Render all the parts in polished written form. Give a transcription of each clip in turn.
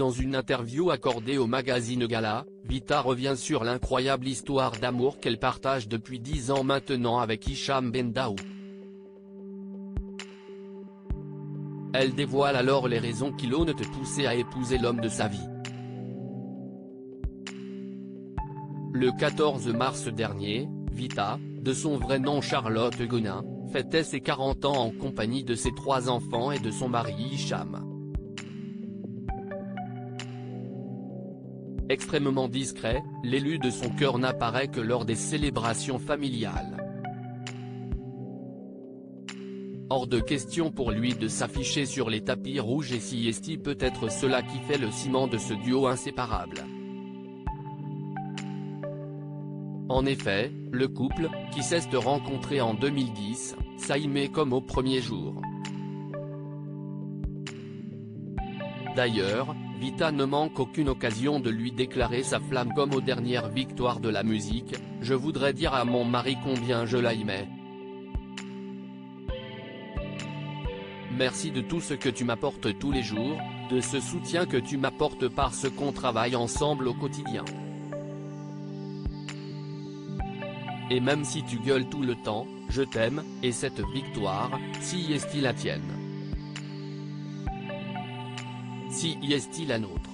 Dans une interview accordée au magazine Gala, Vita revient sur l'incroyable histoire d'amour qu'elle partage depuis 10 ans maintenant avec Hicham Bendaoud. Elle dévoile alors les raisons qui l'ont poussée à épouser l'homme de sa vie. Le 14 mars dernier, Vita, de son vrai nom Charlotte Gonin, fêtait ses 40 ans en compagnie de ses 3 enfants et de son mari Hicham. Extrêmement discret, l'élu de son cœur n'apparaît que lors des célébrations familiales. Hors de question pour lui de s'afficher sur les tapis rouges et si est peut-être cela qui fait le ciment de ce duo inséparable. En effet, le couple, qui s'est rencontré en 2010, s'aimait comme au premier jour. D'ailleurs, Vita ne manque aucune occasion de lui déclarer sa flamme comme aux dernières victoires de la musique: « Je voudrais dire à mon mari combien je l'aimais. Merci de tout ce que tu m'apportes tous les jours, de ce soutien que tu m'apportes parce qu'on travaille ensemble au quotidien. Et même si tu gueules tout le temps, je t'aime, et cette victoire, si est-il la tienne. Si est-il la nôtre.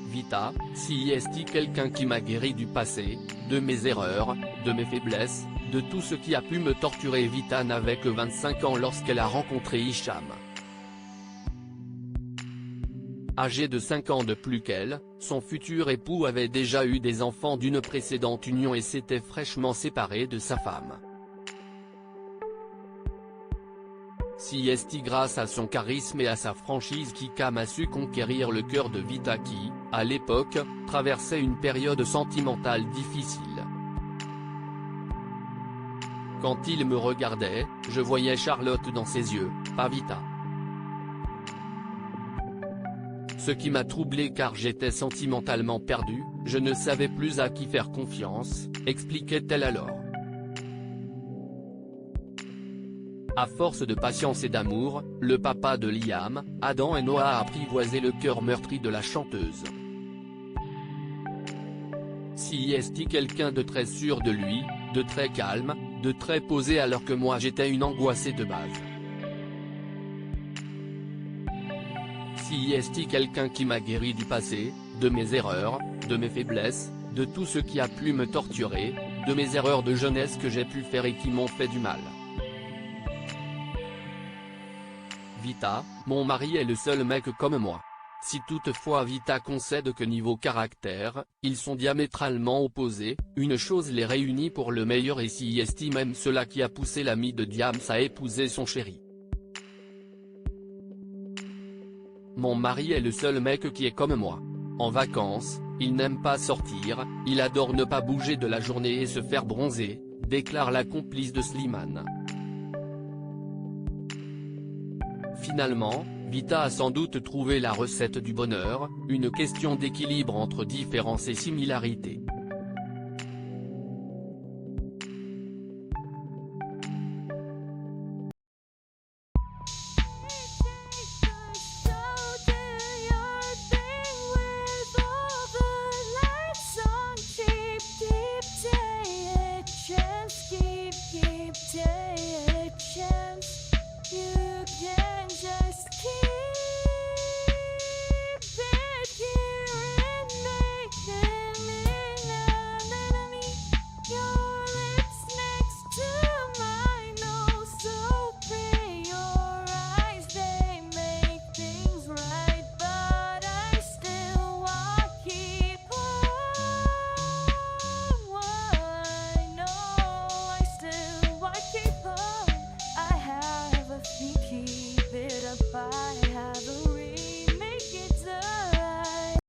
Vita, si est-il quelqu'un qui m'a guéri du passé, de mes erreurs, de mes faiblesses, de tout ce qui a pu me torturer. » Vita n'avait que 25 ans lorsqu'elle a rencontré Hicham. Âgé de 5 ans de plus qu'elle, son futur époux avait déjà eu des enfants d'une précédente union et s'était fraîchement séparé de sa femme. Si est grâce à son charisme et à sa franchise qu'Hicham a su conquérir le cœur de Vita qui, à l'époque, traversait une période sentimentale difficile. Quand il me regardait, je voyais Charlotte dans ses yeux, pas Vita. Ce qui m'a troublé car j'étais sentimentalement perdu, je ne savais plus à qui faire confiance, expliquait-elle alors. À force de patience et d'amour, le papa de Liam, Adam et Noah a apprivoisé le cœur meurtri de la chanteuse. Si est quelqu'un de très sûr de lui, de très calme, de très posé alors que moi j'étais une angoissée de base. Si est quelqu'un qui m'a guéri du passé, de mes erreurs, de mes faiblesses, de tout ce qui a pu me torturer, de mes erreurs de jeunesse que j'ai pu faire et qui m'ont fait du mal. Vita, mon mari est le seul mec comme moi. Si toutefois Vita concède que niveau caractère, ils sont diamétralement opposés, une chose les réunit pour le meilleur et si est même cela qui a poussé l'ami de Diams à épouser son chéri. Mon mari est le seul mec qui est comme moi. En vacances, il n'aime pas sortir, il adore ne pas bouger de la journée et se faire bronzer, déclare la complice de Slimane. Finalement, Vita a sans doute trouvé la recette du bonheur, une question d'équilibre entre différences et similarités.